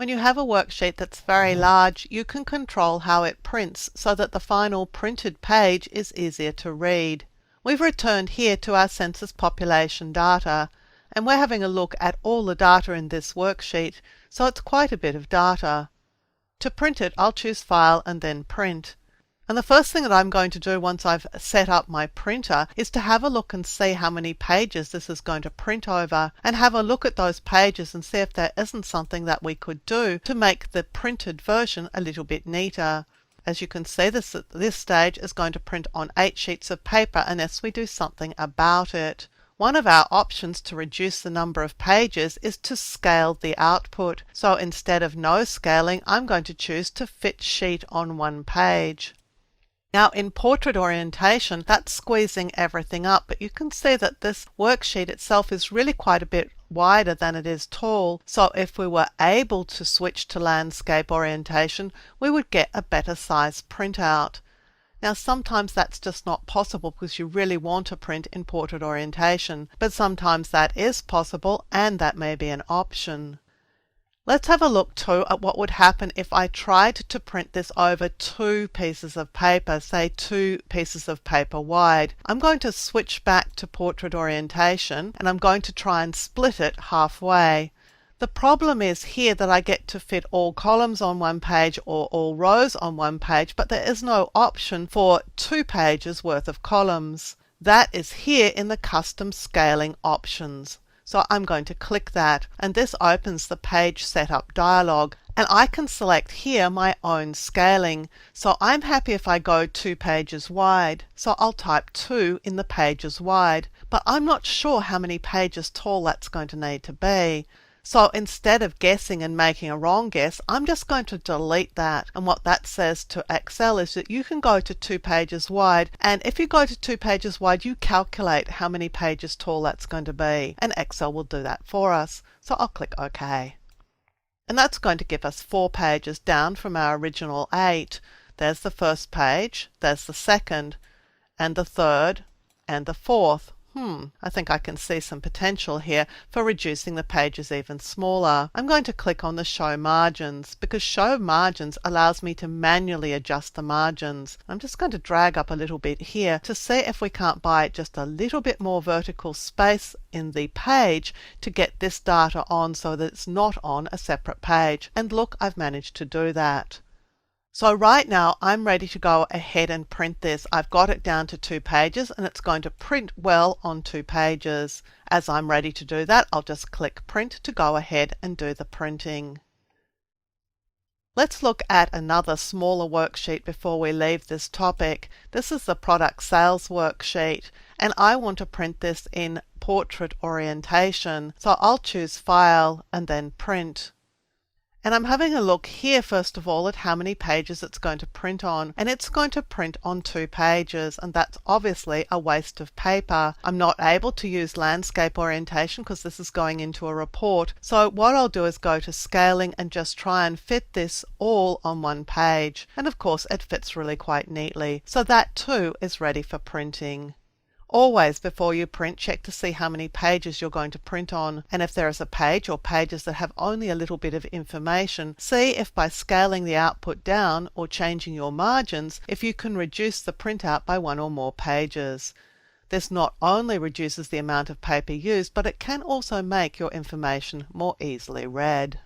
When you have a worksheet that's very large, you can control how it prints so that the final printed page is easier to read. We've returned here to our census population data, and we're having a look at all the data in this worksheet, so it's quite a bit of data. To print it, I'll choose File and then Print. And the first thing that I'm going to do once I've set up my printer is to have a look and see how many pages this is going to print over, and have a look at those pages and see if there isn't something that we could do to make the printed version a little bit neater. As you can see, this stage is going to print on 8 sheets of paper unless we do something about it. One of our options to reduce the number of pages is to scale the output. So instead of no scaling, I'm going to choose to fit sheet on one page. Now in portrait orientation, that's squeezing everything up, but you can see that this worksheet itself is really quite a bit wider than it is tall. So if we were able to switch to landscape orientation, we would get a better size printout. Now sometimes that's just not possible because you really want to print in portrait orientation, but sometimes that is possible and that may be an option. Let's have a look too at what would happen if I tried to print this over 2 pieces of paper, say 2 pieces of paper wide. I'm going to switch back to portrait orientation and I'm going to try and split it halfway. The problem is here that I get to fit all columns on one page or all rows on one page, but there is no option for 2 pages worth of columns. That is here in the custom scaling options. So I'm going to click that, and this opens the page setup dialog, and I can select here my own scaling. So I'm happy if I go 2 pages wide. So I'll type 2 in the pages wide, but I'm not sure how many pages tall that's going to need to be. So instead of guessing and making a wrong guess, I'm just going to delete that. And what that says to Excel is that you can go to 2 pages wide, and if you go to 2 pages wide, you calculate how many pages tall that's going to be, and Excel will do that for us. So I'll click OK. And that's going to give us 4 pages down from our original 8. There's the first page, there's the second, and the third, and the fourth. I think I can see some potential here for reducing the pages even smaller. I'm going to click on the Show Margins because Show Margins allows me to manually adjust the margins. I'm just going to drag up a little bit here to see if we can't buy just a little bit more vertical space in the page to get this data on so that it's not on a separate page. And look, I've managed to do that. So right now I'm ready to go ahead and print this. I've got it down to 2 pages and it's going to print well on 2 pages. As I'm ready to do that, I'll just click Print to go ahead and do the printing. Let's look at another smaller worksheet before we leave this topic. This is the product sales worksheet, and I want to print this in portrait orientation. So I'll choose File and then Print. And I'm having a look here first of all at how many pages it's going to print on, and it's going to print on 2 pages, and that's obviously a waste of paper. I'm not able to use landscape orientation because this is going into a report, so what I'll do is go to scaling and just try and fit this all on 1 page, and of course it fits really quite neatly, so that too is ready for printing. Always, before you print, check to see how many pages you're going to print on, and if there is a page or pages that have only a little bit of information, see if by scaling the output down or changing your margins, if you can reduce the printout by 1 or more pages. This not only reduces the amount of paper used, but it can also make your information more easily read.